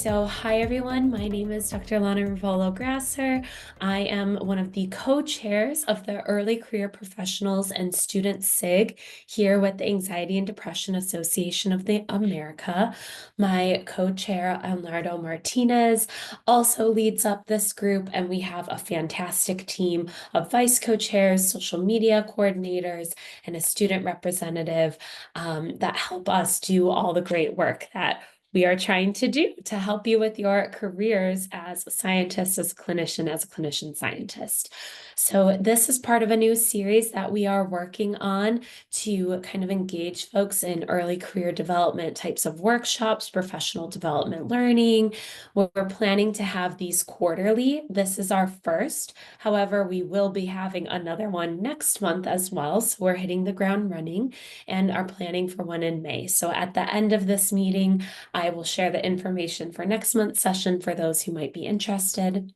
So, hi everyone. My name is Dr. Lana Ravallo Grasser. I am one of the co-chairs of the Early Career Professionals and Student SIG here with the Anxiety and Depression Association of the America. My co-chair, Leonardo Martinez, also leads up this group, and we have a fantastic team of vice co-chairs, social media coordinators, and a student representative that help us do all the great work that we are trying to do to help you with your careers as a scientist, as a clinician scientist. So this is part of a new series that we are working on to kind of engage folks in early career development types of workshops, professional development learning. We're planning to have these quarterly. This is our first. However, we will be having another one next month as well. So we're hitting the ground running and are planning for one in May. So at the end of this meeting, I will share the information for next month's session for those who might be interested.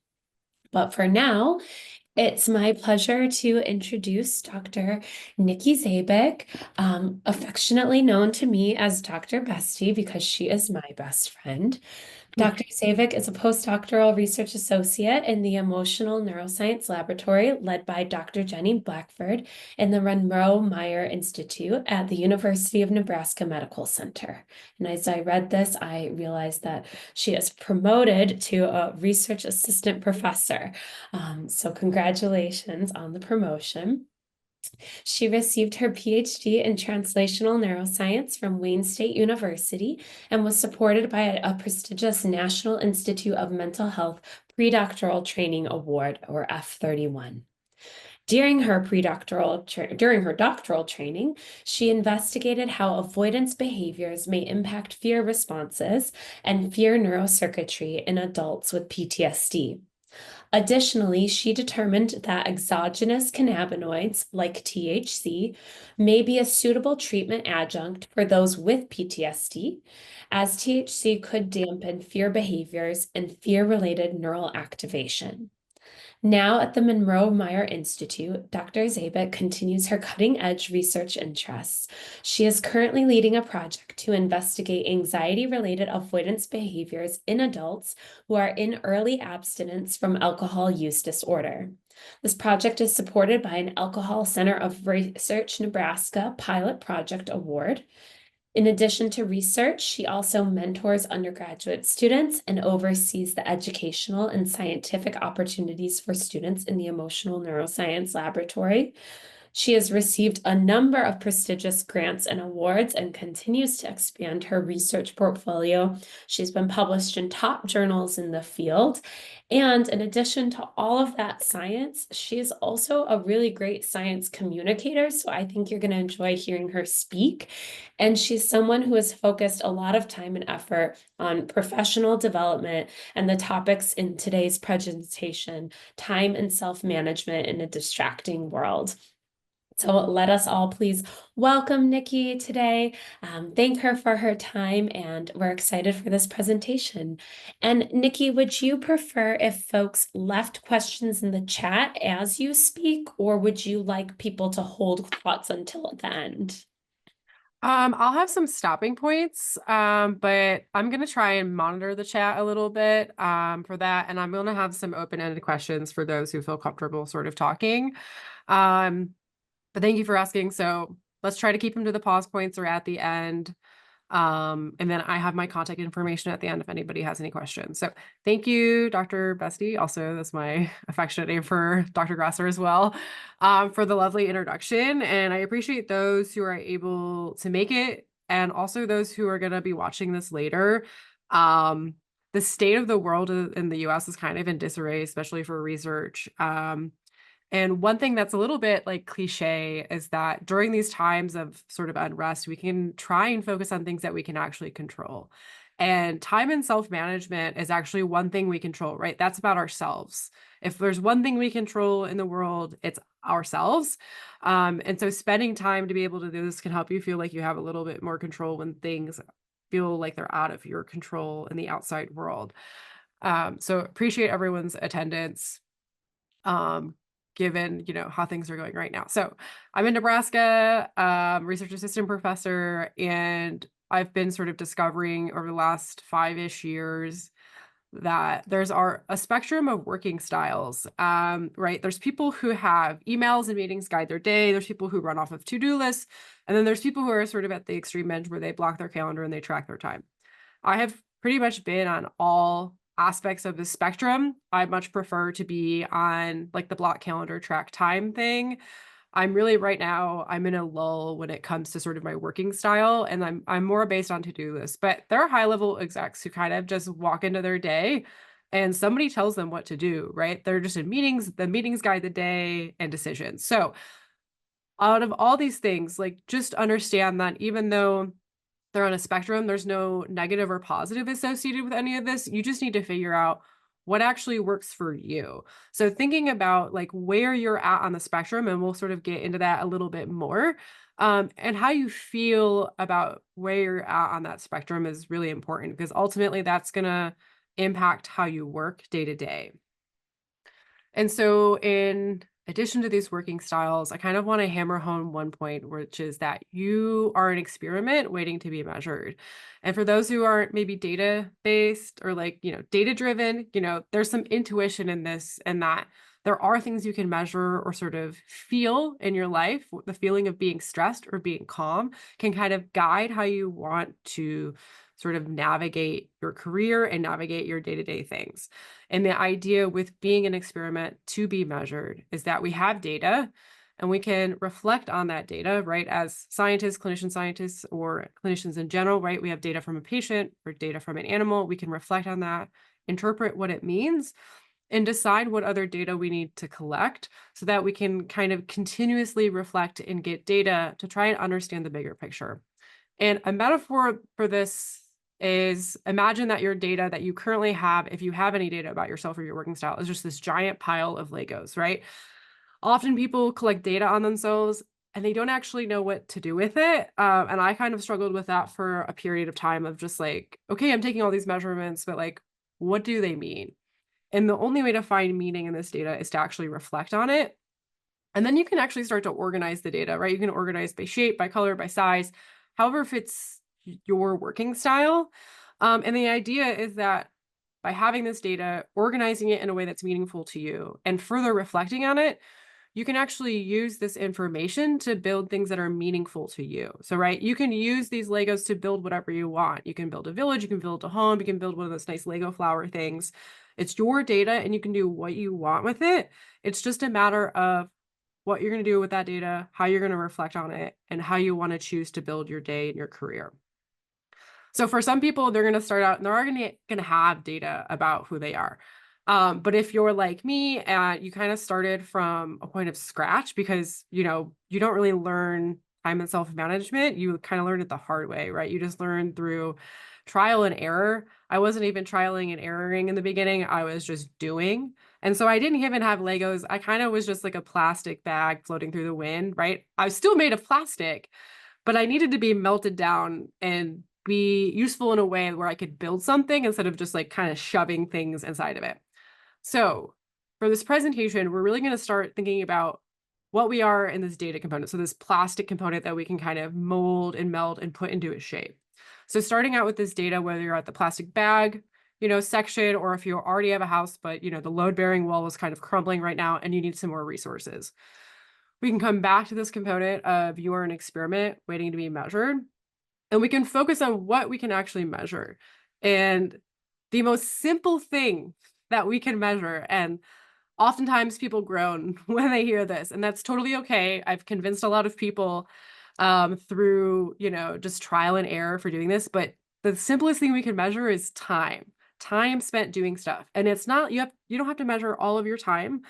But for now, it's my pleasure to introduce Dr. Nikki Zabik, affectionately known to me as Dr. Bestie because she is my best friend. Dr. Savick is a postdoctoral research associate in the Emotional Neuroscience Laboratory led by Dr. Jenny Blackford in the Monroe-Meyer Institute at the University of Nebraska Medical Center. And as I read this, I realized that she is promoted to a research assistant professor. So congratulations on the promotion. She received her PhD in translational neuroscience from Wayne State University and was supported by a prestigious National Institute of Mental Health Predoctoral Training Award, or F31. During her doctoral training, she investigated how avoidance behaviors may impact fear responses and fear neurocircuitry in adults with PTSD. Additionally, she determined that exogenous cannabinoids, like THC, may be a suitable treatment adjunct for those with PTSD, as THC could dampen fear behaviors and fear-related neural activation. Now at the Monroe-Meyer Institute, Dr. Zabik continues her cutting-edge research interests. She is currently leading a project to investigate anxiety-related avoidance behaviors in adults who are in early abstinence from alcohol use disorder. This project is supported by an Alcohol Center of Research Nebraska Pilot Project Award. In addition to research, she also mentors undergraduate students and oversees the educational and scientific opportunities for students in the Emotional Neuroscience Laboratory. She has received a number of prestigious grants and awards and continues to expand her research portfolio. She's been published in top journals in the field. And in addition to all of that science, she is also a really great science communicator. So I think you're going to enjoy hearing her speak. And she's someone who has focused a lot of time and effort on professional development and the topics in today's presentation, time and self-management in a distracting world. So let us all please welcome Nikki today, thank her for her time, and we're excited for this presentation. And Nikki, would you prefer if folks left questions in the chat as you speak, or would you like people to hold thoughts until the end? I'll have some stopping points, but I'm going to try and monitor the chat a little bit for that. And I'm going to have some open-ended questions for those who feel comfortable sort of talking. But thank you for asking. So let's try to keep them to the pause points or at the end. And then I have my contact information at the end if anybody has any questions. So thank you, Dr. Bestie. Also, that's my affectionate name for Dr. Grasser as well, for the lovely introduction. And I appreciate those who are able to make it and also those who are going to be watching this later. The state of the world in the US is kind of in disarray, especially for research. And one thing that's a little bit like cliche is that during these times of sort of unrest, we can try and focus on things that we can actually control. And time and self-management is actually one thing we control, right? That's about ourselves. If there's one thing we control in the world, it's ourselves. And so spending time to be able to do this can help you feel like you have a little bit more control when things feel like they're out of your control in the outside world. So appreciate everyone's attendance. Given, how things are going right now. So I'm in Nebraska, research assistant professor, and I've been sort of discovering over the last 5-ish years that a spectrum of working styles. Right? There's people who have emails and meetings guide their day. There's people who run off of to-do lists, and then there's people who are sort of at the extreme end where they block their calendar and they track their time. I have pretty much been on all aspects of the spectrum. I much prefer to be on like the block calendar track time thing. I'm really right now, I'm in a lull when it comes to sort of my working style, and I'm more based on to-do lists. But there are high-level execs who kind of just walk into their day and somebody tells them what to do, right? They're just in meetings, the meetings guide the day and decisions. So out of all these things, like just understand that even though they're on a spectrum, there's no negative or positive associated with any of this. You just need to figure out what actually works for you. So thinking about like where you're at on the spectrum, and we'll sort of get into that a little bit more, and how you feel about where you're at on that spectrum is really important because ultimately that's going to impact how you work day to day. And so, in addition to these working styles, I kind of want to hammer home one point, which is that you are an experiment waiting to be measured. And for those who aren't maybe data based or like, data driven, there's some intuition in this and that there are things you can measure or sort of feel in your life. The feeling of being stressed or being calm can kind of guide how you want to sort of navigate your career and navigate your day to day things. And the idea with being an experiment to be measured is that we have data and we can reflect on that data, right? As scientists, clinician scientists, or clinicians in general, right? We have data from a patient or data from an animal. We can reflect on that, interpret what it means, and decide what other data we need to collect so that we can kind of continuously reflect and get data to try and understand the bigger picture. And a metaphor for this is imagine that your data that you currently have, if you have any data about yourself or your working style, is just this giant pile of Legos, right? Often people collect data on themselves and they don't actually know what to do with it. And I kind of struggled with that for a period of time of just like, okay, I'm taking all these measurements, but like, what do they mean? And the only way to find meaning in this data is to actually reflect on it. And then you can actually start to organize the data, right? You can organize by shape, by color, by size, however fits your working style. And the idea is that by having this data, organizing it in a way that's meaningful to you, and further reflecting on it, you can actually use this information to build things that are meaningful to you. So, right, you can use these Legos to build whatever you want. You can build a village, you can build a home, you can build one of those nice Lego flower things. It's your data and you can do what you want with it. It's just a matter of what you're going to do with that data, how you're going to reflect on it, and how you want to choose to build your day and your career. So for some people, they're going to start out and they're going to have data about who they are. But if you're like me and you kind of started from a point of scratch because, you don't really learn time and self-management, you kind of learn it the hard way, right? You just learn through trial and error. I wasn't even trialing and erroring in the beginning. I was just doing. And so I didn't even have Legos. I kind of was just like a plastic bag floating through the wind, right? I was still made of plastic, but I needed to be melted down and be useful in a way where I could build something instead of just like kind of shoving things inside of it. So for this presentation, we're really going to start thinking about what we are in this data component. So this plastic component that we can kind of mold and melt and put into a shape. So starting out with this data, whether you're at the plastic bag, section, or if you already have a house, but the load-bearing wall is kind of crumbling right now and you need some more resources. We can come back to this component of you are an experiment waiting to be measured, and we can focus on what we can actually measure. And the most simple thing that we can measure, and oftentimes people groan when they hear this, and that's totally okay. I've convinced a lot of people through, just trial and error for doing this, but the simplest thing we can measure is time spent doing stuff. And it's not, you don't have to measure all of your time,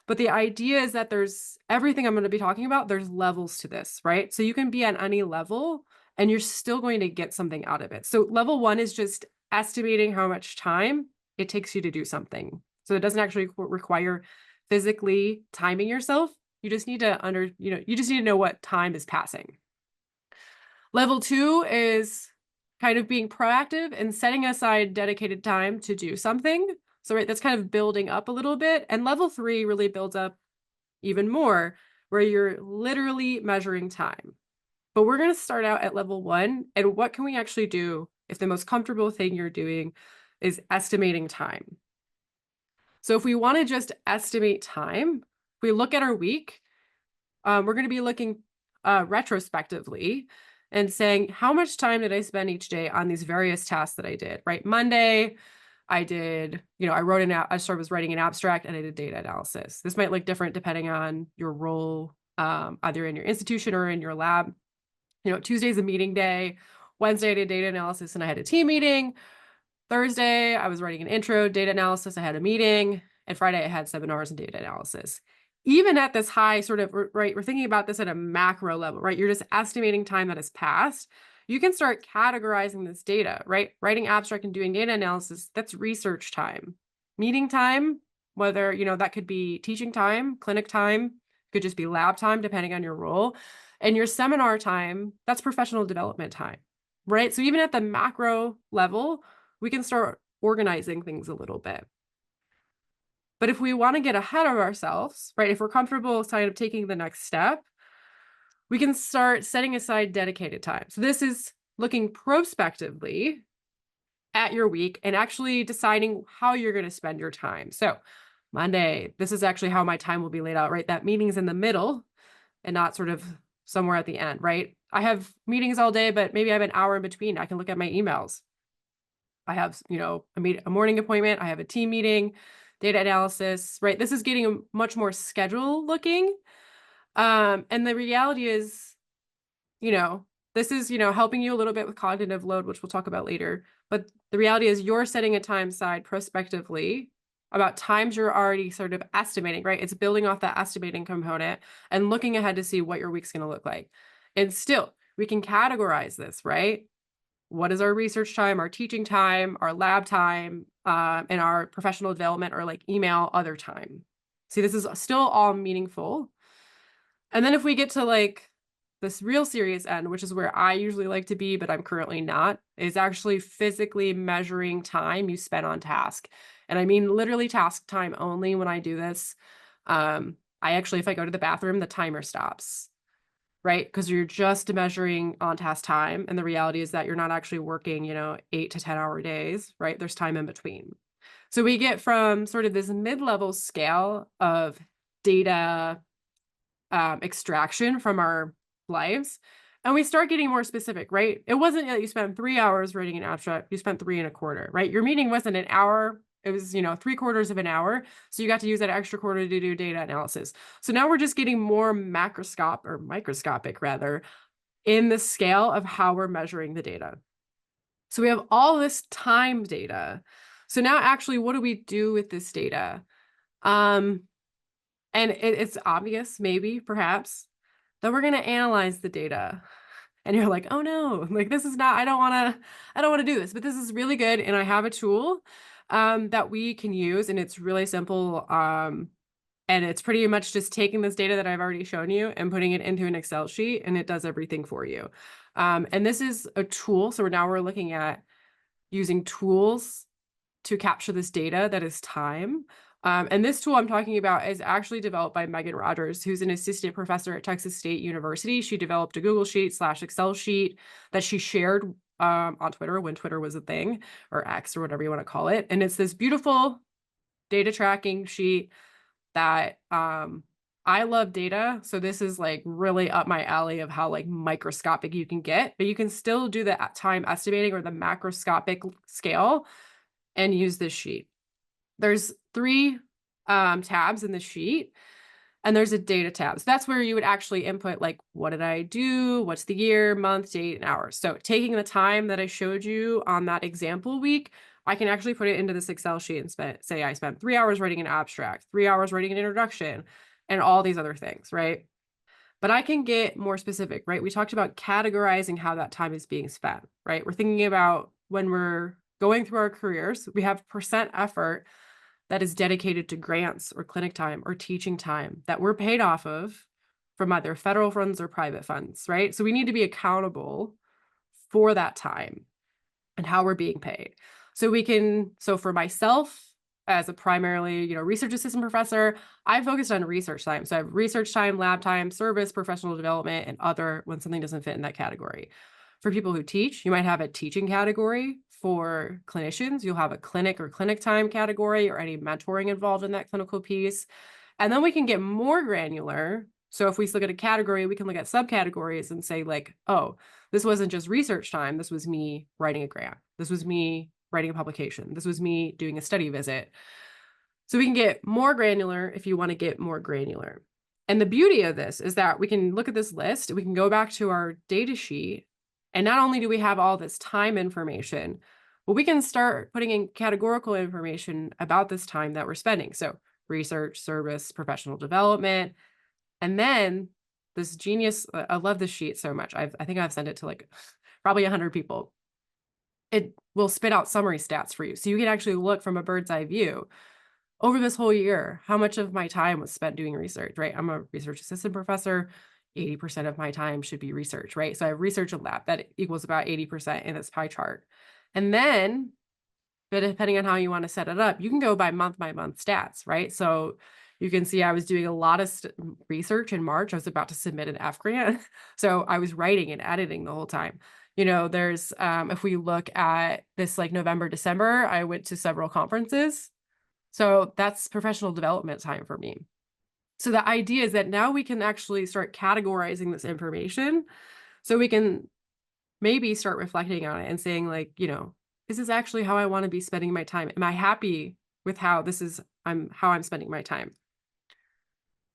but the idea is that there's everything I'm going to be talking about, there's levels to this, right? So you can be at any level and you're still going to get something out of it. So level 1 is just estimating how much time it takes you to do something. So it doesn't actually require physically timing yourself. You just need to you just need to know what time is passing. Level 2 is kind of being proactive and setting aside dedicated time to do something. So right, that's kind of building up a little bit. And level 3 really builds up even more, where you're literally measuring time. But we're going to start out at level 1. And what can we actually do if the most comfortable thing you're doing is estimating time? So if we want to just estimate time, if we look at our week, we're going to be looking retrospectively and saying, how much time did I spend each day on these various tasks that I did, right? Monday, I did, I was writing an abstract and I did data analysis. This might look different depending on your role, either in your institution or in your lab. Tuesday's a meeting day. Wednesday, I did data analysis and I had a team meeting. Thursday, I was writing an intro, data analysis, I had a meeting, and Friday I had seminars and data analysis. Even at this high sort of, right, we're thinking about this at a macro level, right? You're just estimating time that has passed. You can start categorizing this data, right? Writing abstract and doing data analysis, that's research time. Meeting time, whether, that could be teaching time, clinic time, could just be lab time, depending on your role. And your seminar time, that's professional development time, right? So even at the macro level, we can start organizing things a little bit. But if we want to get ahead of ourselves, right, if we're comfortable kind of taking the next step, we can start setting aside dedicated time. So this is looking prospectively at your week and actually deciding how you're going to spend your time. So Monday, this is actually how my time will be laid out, right? That meeting's in the middle and not sort of somewhere at the end, right? I have meetings all day, but maybe I have an hour in between. I can look at my emails. I have, a morning appointment. I have a team meeting, data analysis, right? This is getting much more schedule looking. And the reality is, this is, helping you a little bit with cognitive load, which we'll talk about later. But the reality is you're setting a time aside prospectively about times you're already sort of estimating, right? It's building off that estimating component and looking ahead to see what your week's going to look like. And still, we can categorize this, right? What is our research time, our teaching time, our lab time, and our professional development or like email other time. See, this is still all meaningful. And then if we get to like this real serious end, which is where I usually like to be, but I'm currently not, is actually physically measuring time you spend on task. And I mean literally task time only when I do this. If I go to the bathroom, the timer stops, right? Because you're just measuring on task time. And the reality is that you're not actually working, 8 to 10-hour days, right? There's time in between. So we get from sort of this mid-level scale of data extraction from our lives. And we start getting more specific, right? It wasn't that you spent 3 hours writing an abstract, you spent 3 1/4, right? Your meeting wasn't an hour. It was, 3/4 of an hour. So you got to use that extra quarter to do data analysis. So now we're just getting more microscopic rather, in the scale of how we're measuring the data. So we have all this time data. So now actually, what do we do with this data? And it's obvious, maybe, perhaps, that we're going to analyze the data. And you're like, oh no, like this is not, I don't want to do this, but this is really good. And I have a tool that we can use, and it's really simple. And it's pretty much just taking this data that I've already shown you and putting it into an Excel sheet, and it does everything for you. And this is a tool. So now we're looking at using tools to capture this data that is time. And this tool I'm talking about is actually developed by Megan Rogers, who's an assistant professor at Texas State University. She developed a Google Sheet / Excel sheet that she shared on Twitter when Twitter was a thing, or X, or whatever you want to call it. And it's this beautiful data tracking sheet that I love data. So this is like really up my alley of how like microscopic you can get, but you can still do the time estimating or the macroscopic scale and use this sheet. There's 3 tabs in the sheet, and there's a data tab. So that's where you would actually input like, what did I do? What's the year, month, date, and hours? So taking the time that I showed you on that example week, I can actually put it into this Excel sheet and say I spent 3 hours writing an abstract, 3 hours writing an introduction, and all these other things, right? But I can get more specific, right? We talked about categorizing how that time is being spent, right? We're thinking about when we're going through our careers, we have percent effort that is dedicated to grants or clinic time or teaching time that we're paid off of from either federal funds or private funds, right? So we need to be accountable for that time and how we're being paid. So for myself, as a primarily, research assistant professor, I focused on research time. So I have research time, lab time, service, professional development, and other when something doesn't fit in that category. For people who teach, you might have a teaching category. For clinicians, you'll have a clinic or clinic time category or any mentoring involved in that clinical piece. And then we can get more granular. So if we look at a category, we can look at subcategories and say, like, oh, this wasn't just research time. This was me writing a grant. This was me writing a publication. This was me doing a study visit. So we can get more granular if you want to get more granular. And the beauty of this is that we can look at this list, we can go back to our data sheet, and not only do we have all this time information, but we can start putting in categorical information about this time that we're spending. So research, service, professional development, and then this genius, I love this sheet so much. I think I've sent it to like probably 100 people. It will spit out summary stats for you. So you can actually look from a bird's eye view over this whole year, how much of my time was spent doing research, right? I'm a research assistant professor. 80% of my time should be research, right? So I have research and lab that equals about 80% in this pie chart. And then, but depending on how you want to set it up, you can go by month stats, right? So you can see I was doing a lot of research in March. I was about to submit an F grant. So I was writing and editing the whole time. There's, if we look at this like November, December, I went to several conferences. So that's professional development time for me. So the idea is that now we can actually start categorizing this information so we can maybe start reflecting on it and saying like, is this actually how I want to be spending my time? Am I happy with how I'm spending my time?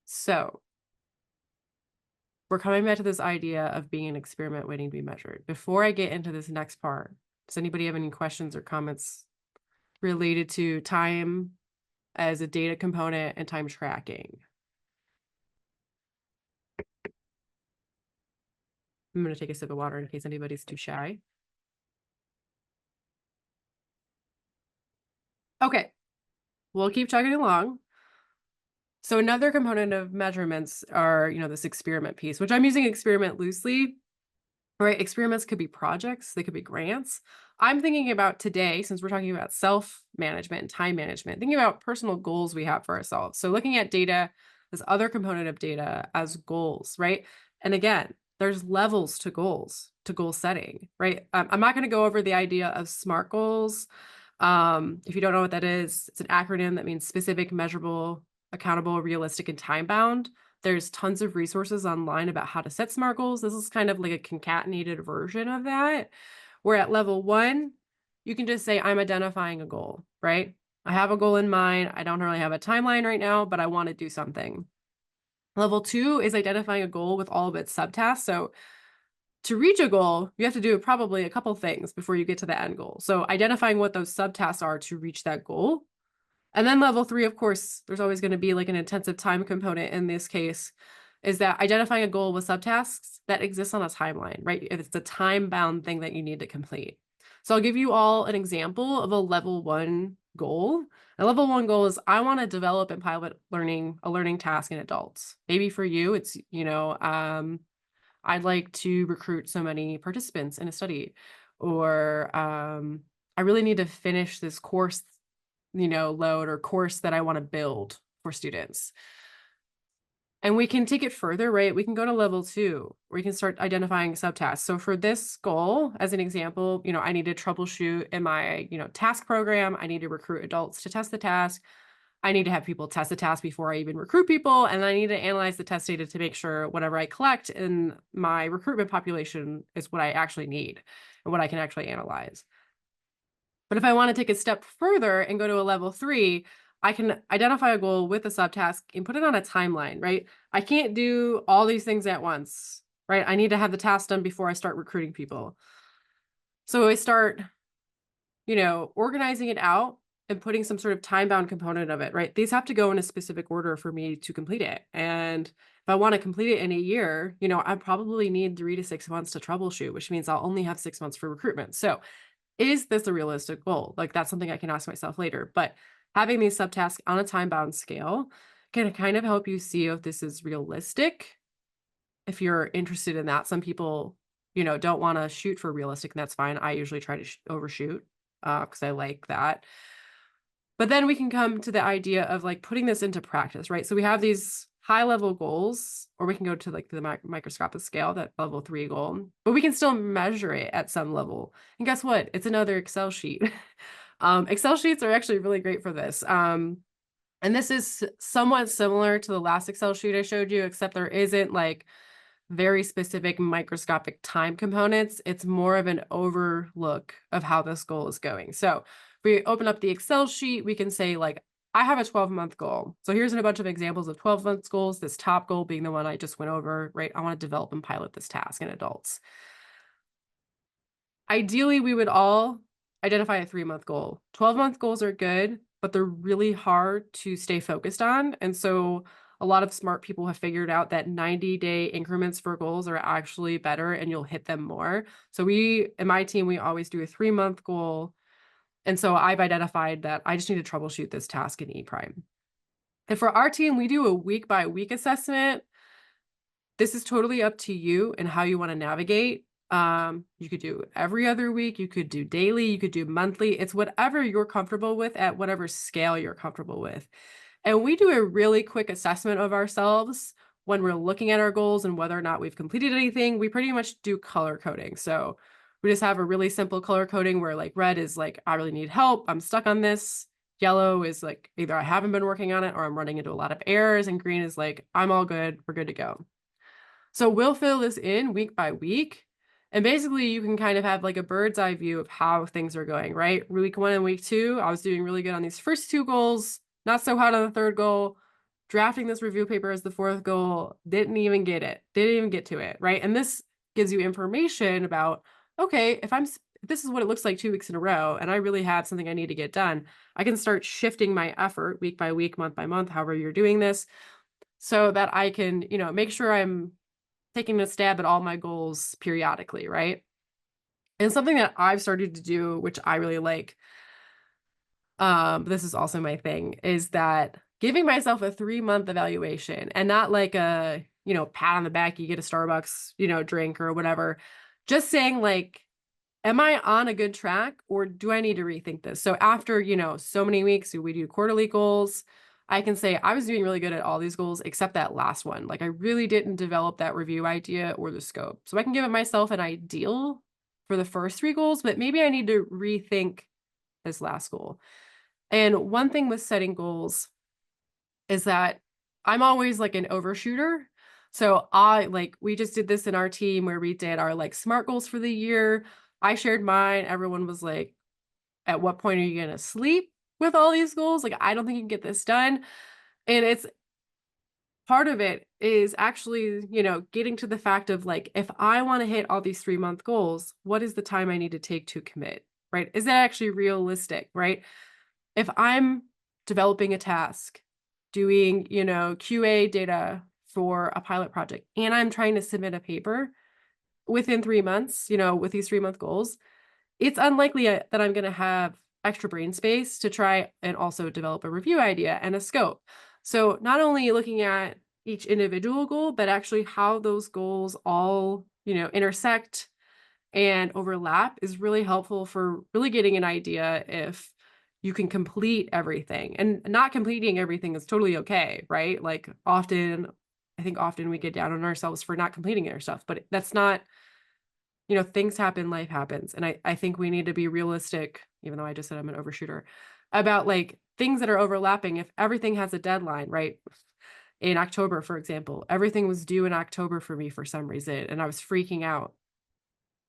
So we're coming back to this idea of being an experiment waiting to be measured. Before I get into this next part, does anybody have any questions or comments related to time as a data component and time tracking? I'm going to take a sip of water in case anybody's too shy. Okay, we'll keep chugging along. So another component of measurements are, this experiment piece, which I'm using experiment loosely, right? Experiments could be projects, they could be grants. I'm thinking about today, since we're talking about self-management and time management, thinking about personal goals we have for ourselves. So looking at data, this other component of data as goals, right? And again, there's levels to goals, to goal setting, right? I'm not going to go over the idea of SMART goals. If you don't know what that is, it's an acronym that means specific, measurable, accountable, realistic, and time-bound. There's tons of resources online about how to set SMART goals. This is kind of like a concatenated version of that, where at level 1, you can just say, I'm identifying a goal, right? I have a goal in mind. I don't really have a timeline right now, but I want to do something. Level 2 is identifying a goal with all of its subtasks. So to reach a goal, you have to do probably a couple things before you get to the end goal. So identifying what those subtasks are to reach that goal. And then level 3, of course, there's always going to be like an intensive time component in this case, is that identifying a goal with subtasks that exists on a timeline, right? If it's a time-bound thing that you need to complete. So I'll give you all an example of a level 1 goal. A level 1 goal is I want to develop and pilot a learning task in adults. Maybe for you, it's, I'd like to recruit so many participants in a study, or I really need to finish this course, load or course that I want to build for students. And we can take it further, right? We can go to level 2, where we can start identifying subtasks. So for this goal, as an example, I need to troubleshoot in my, task program. I need to recruit adults to test the task. I need to have people test the task before I even recruit people. And I need to analyze the test data to make sure whatever I collect in my recruitment population is what I actually need and what I can actually analyze. But if I want to take a step further and go to a level 3, I can identify a goal with a subtask and put it on a timeline, right? I can't do all these things at once, right? I need to have the task done before I start recruiting people. So I start, organizing it out and putting some sort of time-bound component of it, right? These have to go in a specific order for me to complete it. And if I want to complete it in a year, I probably need 3 to 6 months to troubleshoot, which means I'll only have 6 months for recruitment. So is this a realistic goal? Like, that's something I can ask myself later. But having these subtasks on a time-bound scale can kind of help you see if this is realistic. If you're interested in that, some people, don't want to shoot for realistic, and that's fine. I usually try to overshoot because I like that. But then we can come to the idea of like putting this into practice, right? So we have these high level goals, or we can go to like the microscopic scale, that level 3 goal, but we can still measure it at some level. And guess what? It's another Excel sheet. Excel sheets are actually really great for this. And this is somewhat similar to the last Excel sheet I showed you, except there isn't like very specific microscopic time components. It's more of an overlook of how this goal is going. So if we open up the Excel sheet, we can say like, I have a 12-month goal. So here's a bunch of examples of 12-month goals, this top goal being the one I just went over, right? I want to develop and pilot this task in adults. Ideally, we would all identify a 3-month goal. 12-month goals are good, but they're really hard to stay focused on. And so a lot of smart people have figured out that 90-day increments for goals are actually better and you'll hit them more. So in my team, we always do a 3-month goal. And so I've identified that I just need to troubleshoot this task in E prime. And for our team, we do a week by week assessment. This is totally up to you and how you want to navigate. You could do every other week, you could do daily, you could do monthly. It's whatever you're comfortable with at whatever scale you're comfortable with. And we do a really quick assessment of ourselves when we're looking at our goals and whether or not we've completed anything. We pretty much do color coding. So we just have a really simple color coding where like red is like, I really need help, I'm stuck on this. Yellow is like, either I haven't been working on it or I'm running into a lot of errors. And green is like, I'm all good, we're good to go. So we'll fill this in week by week. And basically you can kind of have like a bird's eye view of how things are going, right? Week 1 and week 2, I was doing really good on these first 2 goals, not so hot on the 3rd goal. Drafting this review paper as the 4th goal, didn't even get to it, right? And this gives you information about, okay, if this is what it looks like 2 weeks in a row, and I really have something I need to get done, I can start shifting my effort week by week, month by month, however you're doing this, so that I can, make sure I'm taking a stab at all my goals periodically, right? And something that I've started to do, which I really like, this is also my thing, is that giving myself a 3-month evaluation and not like a, pat on the back, you get a Starbucks, drink or whatever. Just saying like, am I on a good track or do I need to rethink this? So after, so many weeks, we do quarterly goals. I can say I was doing really good at all these goals except that last one. Like I really didn't develop that review idea or the scope. So I can give myself an ideal for the first 3 goals, but maybe I need to rethink this last goal. And one thing with setting goals is that I'm always like an overshooter. So we just did this in our team where we did our like SMART goals for the year. I shared mine. Everyone was like, at what point are you going to sleep with all these goals? Like, I don't think you can get this done. And it's part of it is actually, getting to the fact of like, if I want to hit all these 3-month goals, what is the time I need to take to commit, right? Is that actually realistic, right? If I'm developing a task, doing, QA data for a pilot project, and I'm trying to submit a paper within 3 months, with these 3-month goals, it's unlikely that I'm going to have extra brain space to try and also develop a review idea and a scope. So not only looking at each individual goal, but actually how those goals all, intersect and overlap is really helpful for really getting an idea if you can complete everything. And not completing everything is totally okay, right? Like I think often we get down on ourselves for not completing our stuff, but that's not, things happen, life happens. And I think we need to be realistic, even though I just said I'm an overshooter, about like things that are overlapping. If everything has a deadline, right? In October, for example, everything was due in October for me for some reason, and I was freaking out.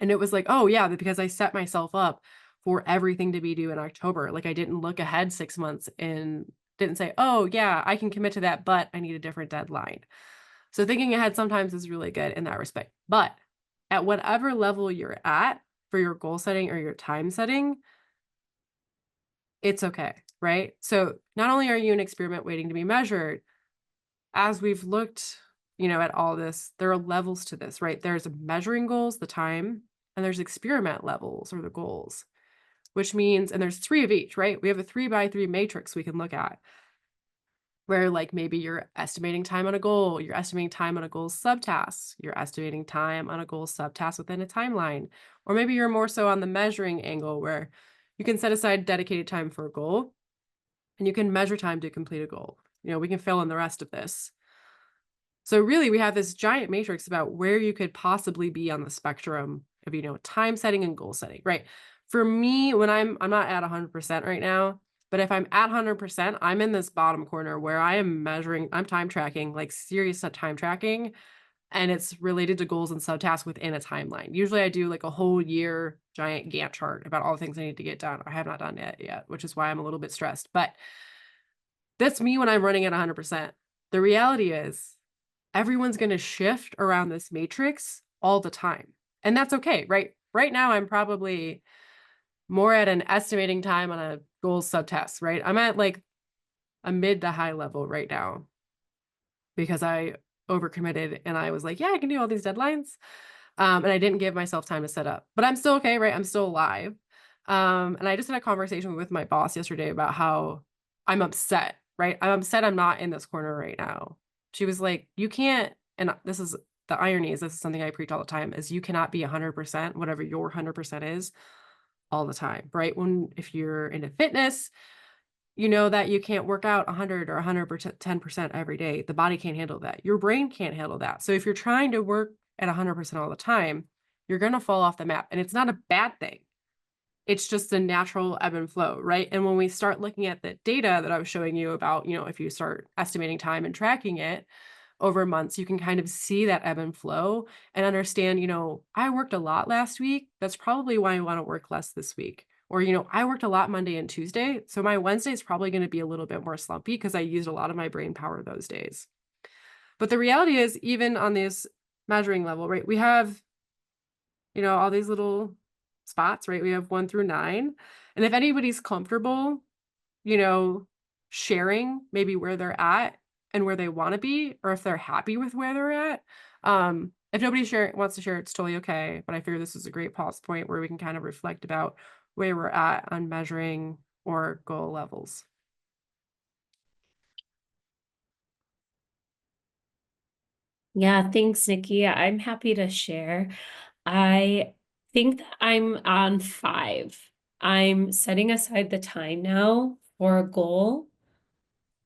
And it was like, oh yeah, because I set myself up for everything to be due in October. Like I didn't look ahead 6 months and didn't say, oh yeah, I can commit to that, but I need a different deadline. So thinking ahead sometimes is really good in that respect. But at whatever level you're at for your goal setting or your time setting, it's okay, right? So not only are you an experiment waiting to be measured, as we've looked, at all this, there are levels to this, right? There's measuring goals, the time, and there's experiment levels or the goals, which means, and there's 3 of each, right? We have a 3x3 matrix we can look at where like maybe you're estimating time on a goal, you're estimating time on a goal subtask, you're estimating time on a goal subtask within a timeline, or maybe you're more so on the measuring angle where you can set aside dedicated time for a goal and you can measure time to complete a goal. We can fill in the rest of this. So really, we have this giant matrix about where you could possibly be on the spectrum of, time setting and goal setting, right? For me, when I'm not at 100% right now, but if I'm at 100%, I'm in this bottom corner where I am measuring, I'm time tracking, like serious time tracking, and it's related to goals and subtasks within a timeline. Usually I do like a whole year giant Gantt chart about all the things I need to get done. I have not done it yet, which is why I'm a little bit stressed. But that's me when I'm running at 100%. The reality is everyone's going to shift around this matrix all the time. And that's okay, right? Right now, I'm probably more at an estimating time on a goals subtest, right? I'm at like a mid to high level right now because I overcommitted and I was like, yeah, I can do all these deadlines. And I didn't give myself time to set up, but I'm still okay, right? I'm still alive. And I just had a conversation with my boss yesterday about how I'm upset, right? I'm upset I'm not in this corner right now. She was like, you can't, and this is the irony is this is something I preach all the time, is you cannot be 100%, whatever your 100% is all the time, right? If you're into fitness, you know that you can't work out 100 or 110% every day. The body can't handle that. Your brain can't handle that. So if you're trying to work at 100% all the time, you're going to fall off the map. And it's not a bad thing. It's just a natural ebb and flow, right? And when we start looking at the data that I was showing you about, if you start estimating time and tracking it over months, you can kind of see that ebb and flow and understand, I worked a lot last week. That's probably why I want to work less this week. Or, I worked a lot Monday and Tuesday. So my Wednesday is probably going to be a little bit more slumpy because I used a lot of my brain power those days. But the reality is, even on this measuring level, right, we have, all these little spots, right? We have 1 through 9. And if anybody's comfortable, you know, sharing maybe where they're at and where they want to be, or if they're happy with where they're at. If nobody wants to share, it's totally okay. But I figure this is a great pause point where we can kind of reflect about where we're at on measuring or goal levels. Yeah, thanks, Nikki. I'm happy to share. I think that I'm on 5. I'm setting aside the time now for a goal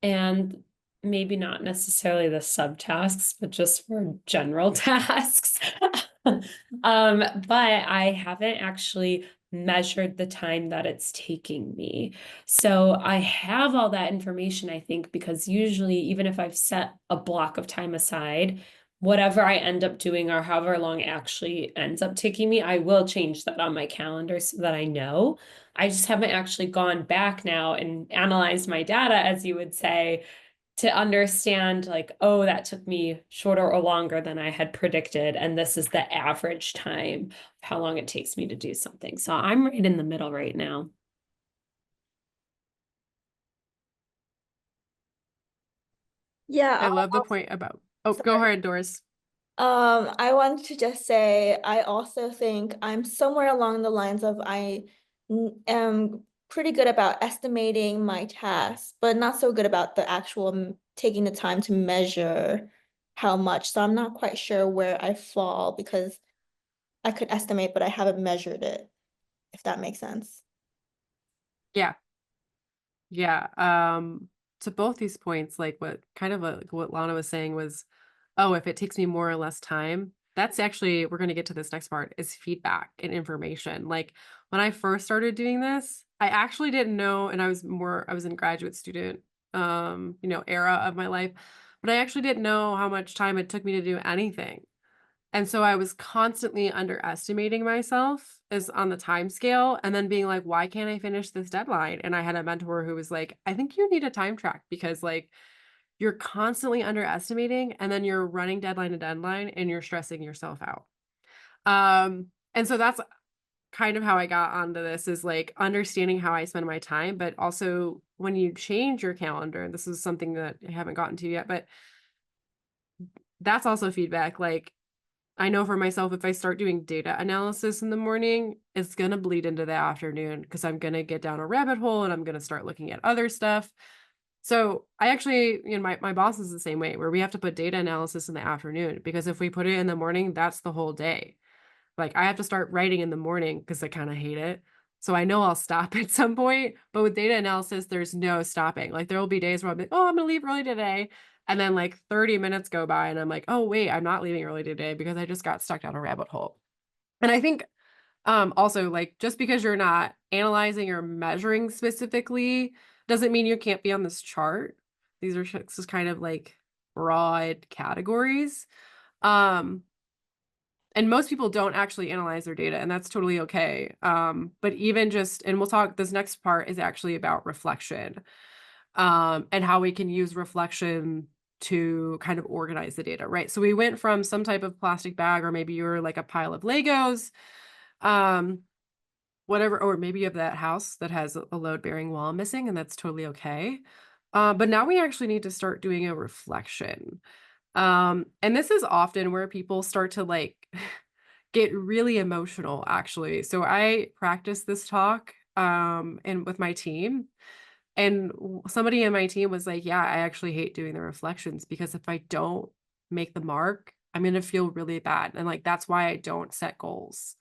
and maybe not necessarily the subtasks, but just for general tasks. But I haven't actually measured the time that it's taking me. So I have all that information, I think, because usually, even if I've set a block of time aside, whatever I end up doing or however long it actually ends up taking me, I will change that on my calendar so that I know. I just haven't actually gone back now and analyzed my data, as you would say, to understand like, oh, that took me shorter or longer than I had predicted. And this is the average time of how long it takes me to do something. So I'm right in the middle right now. Yeah, I love the point about, oh, go sorry. ahead, Doris. I wanted to just say I also think I'm somewhere along the lines of am pretty good about estimating my tasks, but not so good about the actual taking the time to measure how much. So I'm not quite sure where I fall because I could estimate, but I haven't measured it, if that makes sense. Yeah. Yeah. To both these points, like what Lana was saying was, oh, if it takes me more or less time, that's actually, we're going to get to this next part, is feedback and information. Like when I first started doing this, I actually didn't know, and I was in graduate student, era of my life, but I actually didn't know how much time it took me to do anything. And so I was constantly underestimating myself as on the time scale and then being like, why can't I finish this deadline? And I had a mentor who was like, I think you need a time track because like you're constantly underestimating and then you're running deadline to deadline and you're stressing yourself out. And so that's kind of how I got onto this, is like understanding how I spend my time, but also when you change your calendar, this is something that I haven't gotten to yet, but that's also feedback. Like I know for myself, if I start doing data analysis in the morning, it's going to bleed into the afternoon because I'm going to get down a rabbit hole and I'm going to start looking at other stuff. So I actually, my boss is the same way, where we have to put data analysis in the afternoon because if we put it in the morning, that's the whole day. Like I have to start writing in the morning because I kind of hate it. So I know I'll stop at some point, but with data analysis, there's no stopping. Like there will be days where I'm like, oh, I'm gonna leave early today. And then like 30 minutes go by and I'm like, oh wait, I'm not leaving early today because I just got stuck down a rabbit hole. And I think also like just because you're not analyzing or measuring specifically doesn't mean you can't be on this chart. These are just kind of like broad categories. Um, and most people don't actually analyze their data, and that's totally okay. But even just, and we'll talk, this next part is actually about reflection, and how we can use reflection to kind of organize the data, right? So we went from some type of plastic bag, or maybe you're like a pile of Legos, whatever, or maybe you have that house that has a load-bearing wall missing, and that's totally okay. But now we actually need to start doing a reflection. And this is often where people start to like get really emotional, actually. So I practice this talk and with my team. And somebody in my team was like, yeah, I actually hate doing the reflections because if I don't make the mark, I'm going to feel really bad. And like, that's why I don't set goals.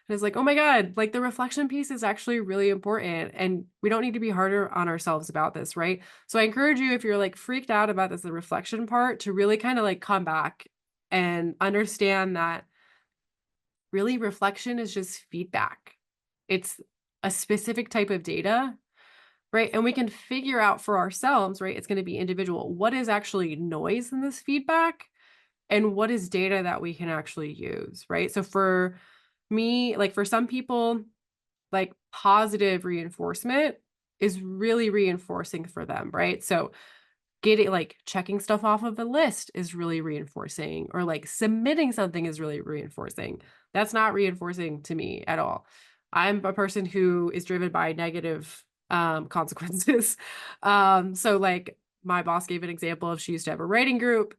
And it's like, oh my God, like the reflection piece is actually really important. And we don't need to be harder on ourselves about this, right? So I encourage you, if you're like freaked out about this, the reflection part, to really kind of like come back and understand that really reflection is just feedback. It's a specific type of data, right? And we can figure out for ourselves, right? It's going to be individual. What is actually noise in this feedback? And what is data that we can actually use, right? So for me, like for some people, like positive reinforcement is really reinforcing for them, right? So getting like checking stuff off of a list is really reinforcing, or like submitting something is really reinforcing. That's not reinforcing to me at all. I'm a person who is driven by negative consequences. So like my boss gave an example of, she used to have a writing group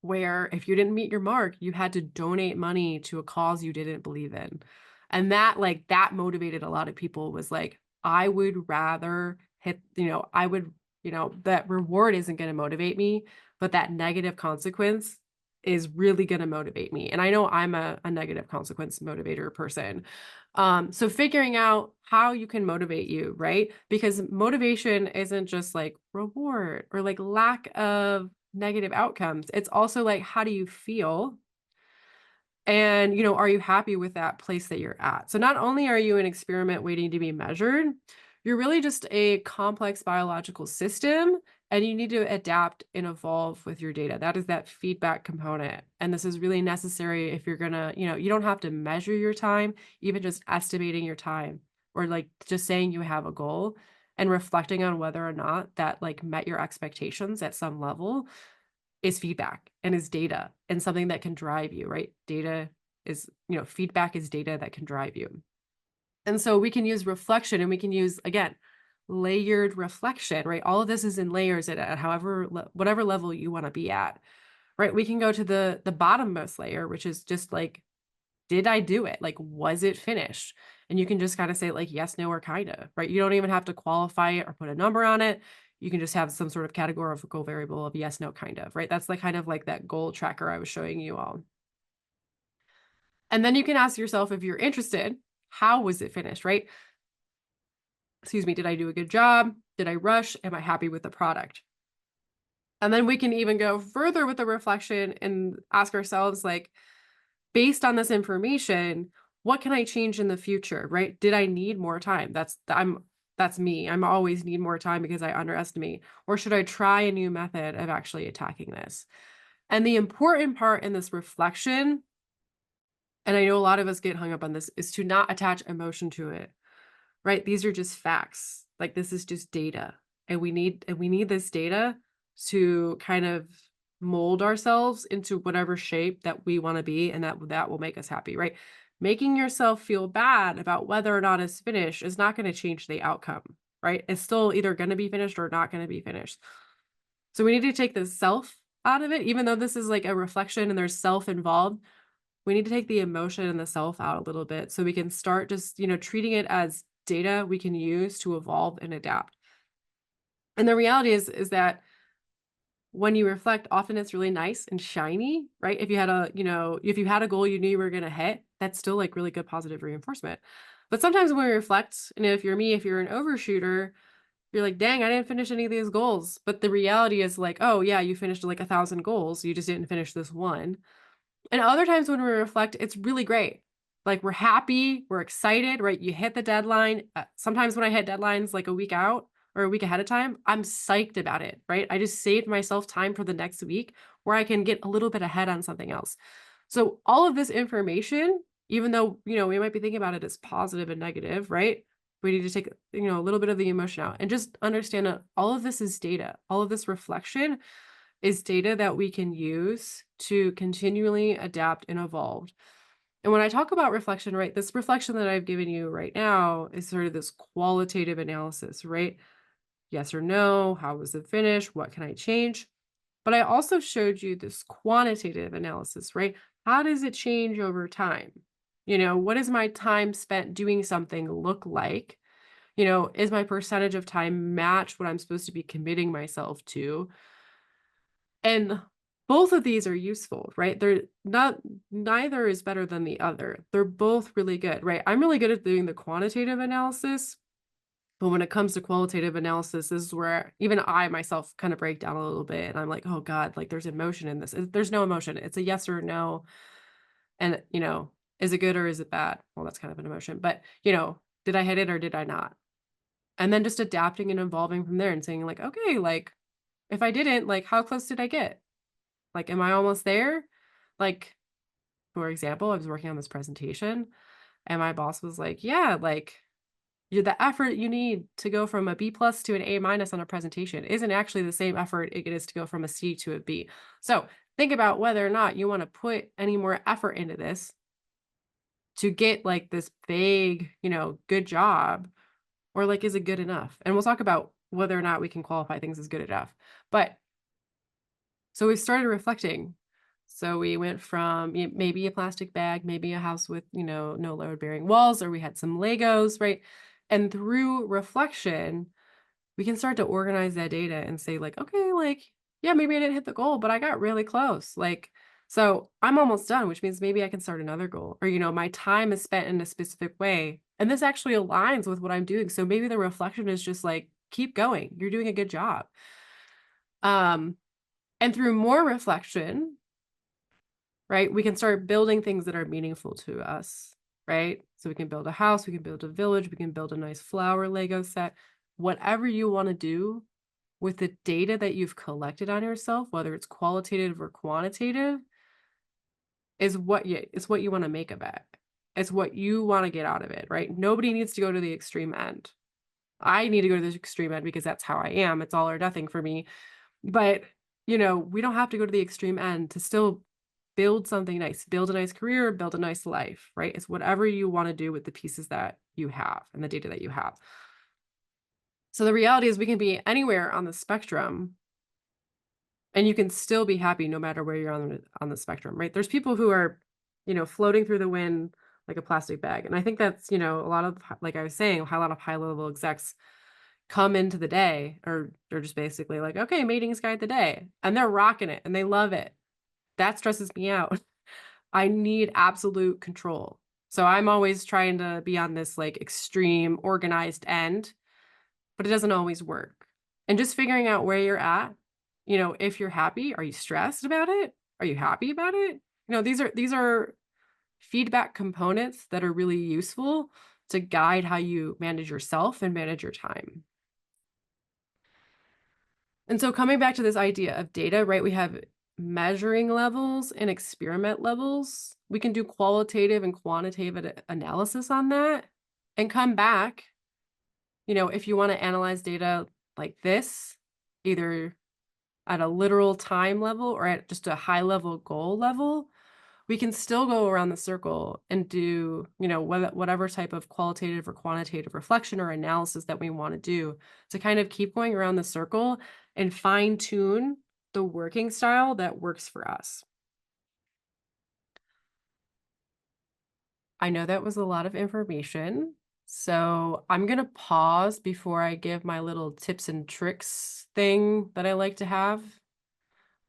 where if you didn't meet your mark, you had to donate money to a cause you didn't believe in. And that like that motivated a lot of people, was like, I would rather hit, I would, that reward isn't going to motivate me, but that negative consequence is really going to motivate me. And I know I'm a negative consequence motivator person. So figuring out how you can motivate you, right? Because motivation isn't just like reward or like lack of negative outcomes. It's also like, how do you feel? And, are you happy with that place that you're at? So not only are you an experiment waiting to be measured, you're really just a complex biological system, and you need to adapt and evolve with your data. That is that feedback component. And this is really necessary if you're gonna, you don't have to measure your time, even just estimating your time, or like just saying you have a goal and reflecting on whether or not that like met your expectations at some level is feedback and is data and something that can drive you, right? Data is, feedback is data that can drive you. And so we can use reflection, and we can use, again, layered reflection, right? All of this is in layers at however, whatever level you want to be at, right? We can go to the bottommost layer, which is just like, did I do it? Like, was it finished? And you can just kind of say like, yes, no, or kind of, right? You don't even have to qualify it or put a number on it. You can just have some sort of categorical variable of yes, no, kind of, right? That's like kind of like that goal tracker I was showing you all. And then you can ask yourself, if you're interested, how was it finished, right? Excuse me, did I do a good job? Did I rush? Am I happy with the product? And then we can even go further with the reflection and ask ourselves, like, based on this information, what can I change in the future, right? Did I need more time? That's me. I'm always need more time because I underestimate. Or should I try a new method of actually attacking this? And the important part in this reflection, and I know a lot of us get hung up on this, is to not attach emotion to it, right? These are just facts. Like this is just data. And we need this data to kind of mold ourselves into whatever shape that we want to be, and that will make us happy, right? Making yourself feel bad about whether or not it's finished is not going to change the outcome, right? It's still either going to be finished or not going to be finished. So we need to take the self out of it, even though this is like a reflection and there's self involved. We need to take the emotion and the self out a little bit so we can start just, treating it as data we can use to evolve and adapt. And the reality is that when you reflect, often it's really nice and shiny, right? If you had a, if you had a goal you knew you were going to hit, that's still like really good positive reinforcement. But sometimes when we reflect, and if you're me, if you're an overshooter, you're like, dang, I didn't finish any of these goals. But the reality is like, oh yeah, you finished like 1,000 goals. You just didn't finish this one. And other times when we reflect, it's really great. Like we're happy, we're excited, right? You hit the deadline. Sometimes when I hit deadlines like a week out or a week ahead of time, I'm psyched about it, right? I just saved myself time for the next week where I can get a little bit ahead on something else. So all of this information, even though, we might be thinking about it as positive and negative, right? We need to take, a little bit of the emotion out and just understand that all of this is data. All of this reflection is data that we can use to continually adapt and evolve. And when I talk about reflection, right, this reflection that I've given you right now is sort of this qualitative analysis, right? Yes or no, how was it finished? What can I change? But I also showed you this quantitative analysis, right? How does it change over time? What does my time spent doing something look like? Is my percentage of time match what I'm supposed to be committing myself to? And both of these are useful, right? They're not, neither is better than the other. They're both really good, right? I'm really good at doing the quantitative analysis, but when it comes to qualitative analysis, this is where even I myself kind of break down a little bit and I'm like, oh God, like there's emotion in this. There's no emotion. It's a yes or no. And, is it good or is it bad? Well, that's kind of an emotion, but, did I hit it or did I not? And then just adapting and evolving from there and saying like, okay, like if I didn't, like, how close did I get? Like, am I almost there? Like, for example, I was working on this presentation and my boss was like, yeah, like the effort you need to go from a B plus to an A minus on a presentation isn't actually the same effort it is to go from a C to a B. So think about whether or not you want to put any more effort into this to get like this big, good job, or like, is it good enough? And we'll talk about whether or not we can qualify things as good enough. But so we started reflecting. So we went from maybe a plastic bag, maybe a house with, no load bearing walls, or we had some Legos, right? And through reflection, we can start to organize that data and say like, okay, like, yeah, maybe I didn't hit the goal, but I got really close. Like, so I'm almost done, which means maybe I can start another goal, or, my time is spent in a specific way. And this actually aligns with what I'm doing. So maybe the reflection is just like, keep going. You're doing a good job. And through more reflection, right, we can start building things that are meaningful to us, right? So we can build a house, we can build a village, we can build a nice flower Lego set, whatever you want to do with the data that you've collected on yourself, whether it's qualitative or quantitative, is what you want to make of it. It's what you want to get out of it, right? Nobody needs to go to the extreme end. I need to go to the extreme end because that's how I am. It's all or nothing for me. But, we don't have to go to the extreme end to still build something nice, build a nice career, build a nice life, right? It's whatever you want to do with the pieces that you have and the data that you have. So the reality is we can be anywhere on the spectrum and you can still be happy no matter where you're on the spectrum, right? There's people who are, floating through the wind like a plastic bag. And I think that's, a lot of, like I was saying, a lot of high level execs come into the day, or they're just basically like, okay, meetings guide the day, and they're rocking it and they love it. That stresses me out. I need absolute control. So I'm always trying to be on this like extreme organized end, but it doesn't always work. And just figuring out where you're at, if you're happy, are you stressed about it? Are you happy about it? These are feedback components that are really useful to guide how you manage yourself and manage your time. And so coming back to this idea of data, right? We have measuring levels and experiment levels. We can do qualitative and quantitative analysis on that and come back, if you want to analyze data like this, either at a literal time level or at just a high level goal level, we can still go around the circle and do, whatever type of qualitative or quantitative reflection or analysis that we want to do to kind of keep going around the circle and fine tune the working style that works for us. I know that was a lot of information, so I'm going to pause before I give my little tips and tricks thing that I like to have.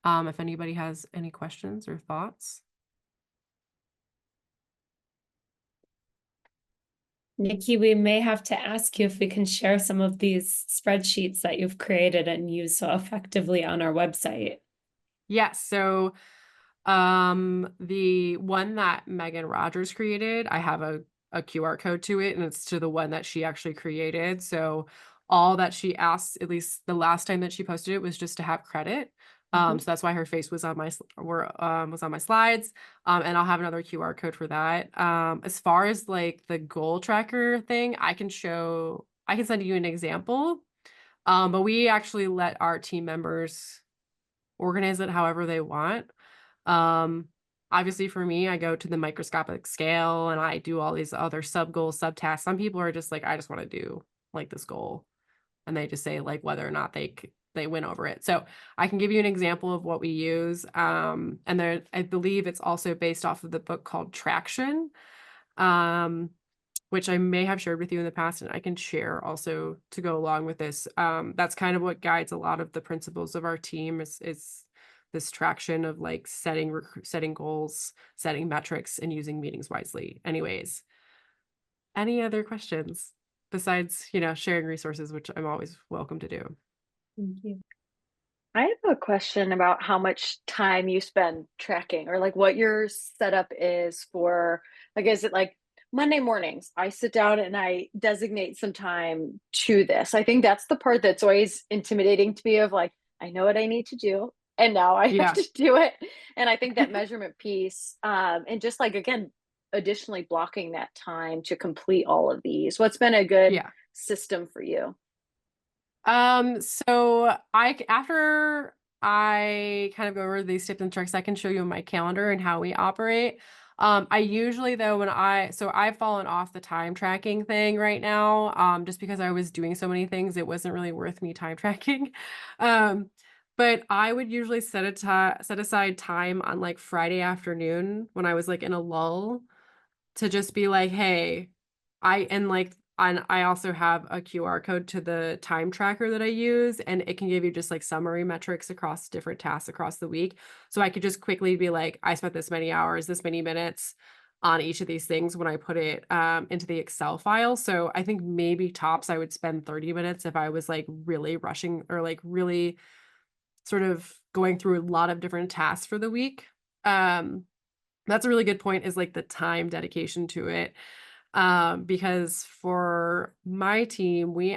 If anybody has any questions or thoughts. Nikki, we may have to ask you if we can share some of these spreadsheets that you've created and use so effectively on our website. Yes. So the one that Megan Rogers created, I have a QR code to it, and it's to the one that she actually created. So all that she asked, at least the last time that she posted it, was just to have credit. So that's why her face was on my was on my slides. And I'll have another QR code for that. As far as like the goal tracker thing, I can send you an example. But we actually let our team members organize it however they want. Um, Obviously for me, I go to the microscopic scale and I do all these other sub goals, sub tasks. Some people are just like, I just want to do like this goal, and they just say like whether or not they went over it. So I can give you an example of what we use. And there, I believe it's also based off of the book called Traction. Which I may have shared with you in the past, and I can share also to go along with this. That's kind of what guides a lot of the principles of our team is this traction of like setting goals, setting metrics, and using meetings wisely. Anyways, any other questions besides, sharing resources, which I'm always welcome to do. Thank you. I have a question about how much time you spend tracking or like what your setup is for, like, is it like Monday mornings? I sit down and I designate some time to this. I think that's the part that's always intimidating to me of like, I know what I need to do and now I have Yeah. to do it. And I think that measurement piece, and just like, again, additionally blocking that time to complete all of these. What's been a good Yeah. system for you? So after I kind of go over these tips and tricks, I can show you my calendar and how we operate. I usually though, so I've fallen off the time tracking thing right now, just because I was doing so many things, it wasn't really worth me time tracking. Um, but I would usually set aside time on like Friday afternoon when I was like in a lull to just be like, hey, I also have a QR code to the time tracker that I use, and it can give you just like summary metrics across different tasks across the week. So I could just quickly be like, I spent this many hours, this many minutes on each of these things when I put it into the Excel file. So I think maybe tops I would spend 30 minutes if I was like really rushing or like really sort of going through a lot of different tasks for the week. That's a really good point, is like the time dedication to it. Because for my team, we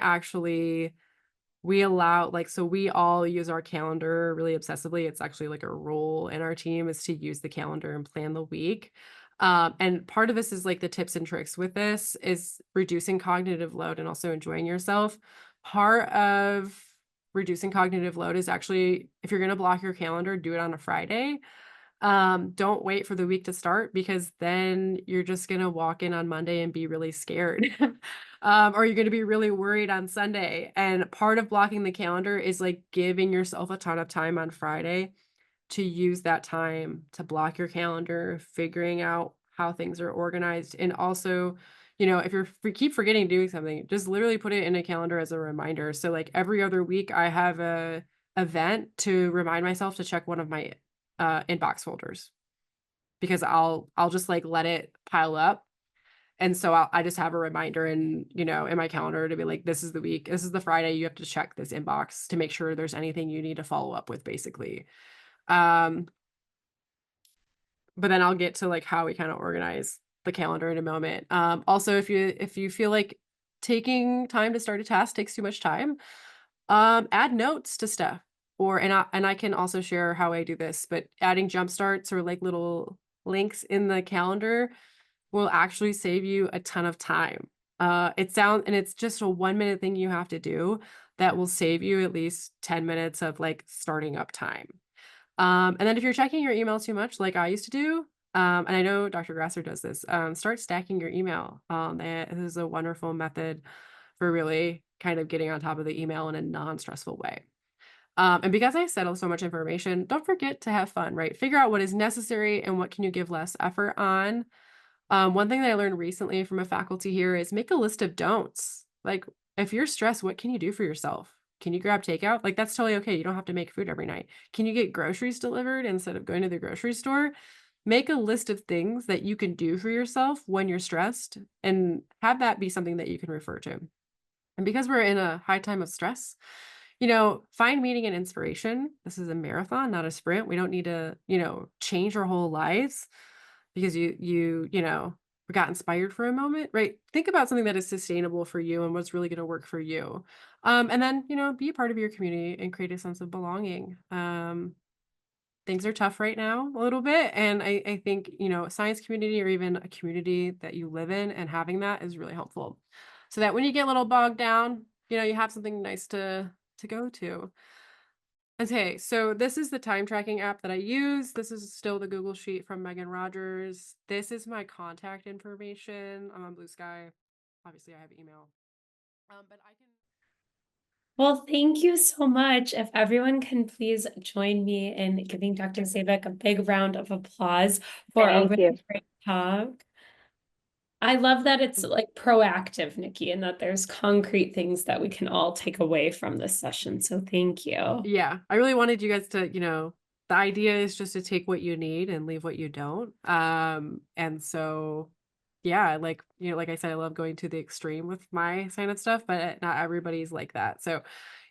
allow like, so we all use our calendar really obsessively. It's actually like a rule in our team is to use the calendar and plan the week. And part of this is like the tips and tricks with this is reducing cognitive load and also enjoying yourself. Part of reducing cognitive load is actually, if you're going to block your calendar, do it on a Friday. Don't wait for the week to start, because then you're just gonna walk in on Monday and be really scared. Or you're gonna be really worried on Sunday. And part of blocking the calendar is like giving yourself a ton of time on Friday to use that time to block your calendar, figuring out how things are organized. And also, if keep forgetting doing something, just literally put it in a calendar as a reminder. So like every other week I have a event to remind myself to check one of my inbox folders, because I'll just like let it pile up. And so I just have a reminder in my calendar to be like, this is the week, this is the Friday, you have to check this inbox to make sure there's anything you need to follow up with, basically. But then I'll get to like how we kind of organize the calendar in a moment. Also, if you feel like taking time to start a task takes too much time, add notes to stuff. And I can also share how I do this, but adding jump starts or like little links in the calendar will actually save you a ton of time. It's just a 1 minute thing you have to do that will save you at least 10 minutes of like starting up time. And then if you're checking your email too much, like I used to do, and I know Dr. Grasser does this, start stacking your email. This is a wonderful method for really kind of getting on top of the email in a non-stressful way. And because I settle so much information, don't forget to have fun, right? Figure out what is necessary and what can you give less effort on. One thing that I learned recently from a faculty here is make a list of don'ts. Like, if you're stressed, what can you do for yourself? Can you grab takeout? Like, that's totally okay. You don't have to make food every night. Can you get groceries delivered instead of going to the grocery store? make a list of things that you can do for yourself when you're stressed and have that be something that you can refer to. And because we're in a high time of stress, find meaning and inspiration. This is a marathon, not a sprint. We don't need to, change our whole lives because you got inspired for a moment, right? Think about something that is sustainable for you and what's really going to work for you. And then, be a part of your community and create a sense of belonging. Things are tough right now a little bit. And I think, a science community or even a community that you live in and having that is really helpful. So that when you get a little bogged down, you have something nice to go to. Okay, so this is the time tracking app that I use. This is still the Google Sheet from Megan Rogers. This is my contact information. I'm on Blue Sky. Obviously, I have email. But I can. Well, thank you so much. If everyone can please join me in giving Dr. Zabek a big round of applause for a Thank you. really great talk. I love that it's like proactive, Nikki, and that there's concrete things that we can all take away from this session. So thank you. Yeah, I really wanted you guys to, the idea is just to take what you need and leave what you don't. And so, yeah, like I said, I love going to the extreme with my sign up stuff, but not everybody's like that. So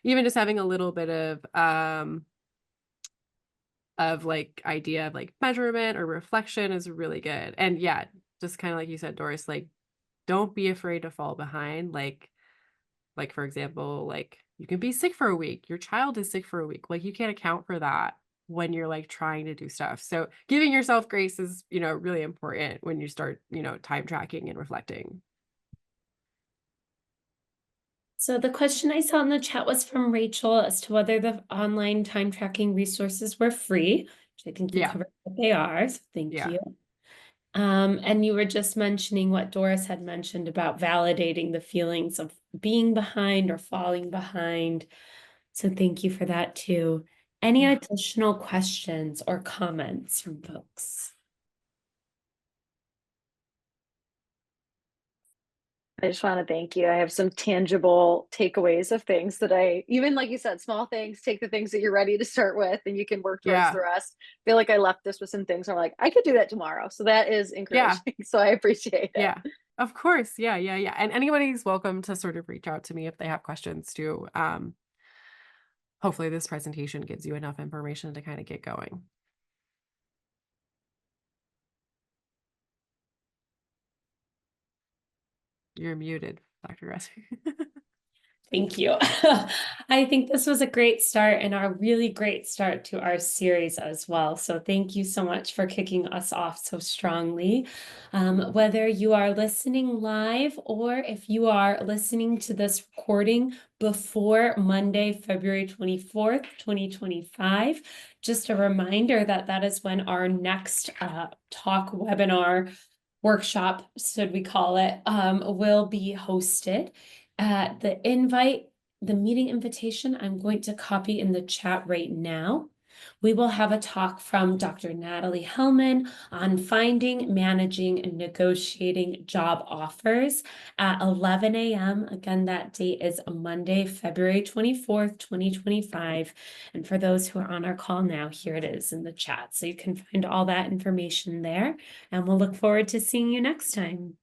even just having a little bit of like idea of like measurement or reflection is really good. And yeah, just kind of like you said, Doris, like don't be afraid to fall behind. Like for example, like you can be sick for a week. Your child is sick for a week. Like you can't account for that when you're like trying to do stuff. So giving yourself grace is, really important when you start, time tracking and reflecting. So the question I saw in the chat was from Rachel as to whether the online time tracking resources were free, which I think you Yeah. covered what they are. So thank Yeah. you. And you were just mentioning what Doris had mentioned about validating the feelings of being behind or falling behind. So thank you for that too. Any Yeah. additional questions or comments from folks? I just want to thank you. I have some tangible takeaways of things that even like you said, small things, take the things that you're ready to start with and you can work towards Yeah. the rest. I feel like I left this with some things I'm like, I could do that tomorrow. So that is encouraging. So I appreciate it. Yeah. Of course. Yeah. Yeah. Yeah. And anybody's welcome to sort of reach out to me if they have questions too. Hopefully this presentation gives you enough information to kind of get going. You're muted, Dr. Gresser. Thank you. I think this was a great start and a really great start to our series as well. So thank you so much for kicking us off so strongly. Whether you are listening live or if you are listening to this recording before Monday, February 24th, 2025, just a reminder that that is when our next talk webinar workshop, should we call it, will be hosted. The meeting invitation, I'm going to copy in the chat right now. We will have a talk from Dr. Natalie Hellman on finding, managing, and negotiating job offers at 11 a.m. Again, that date is Monday, February 24th, 2025. And for those who are on our call now, here it is in the chat. So you can find all that information there, and we'll look forward to seeing you next time.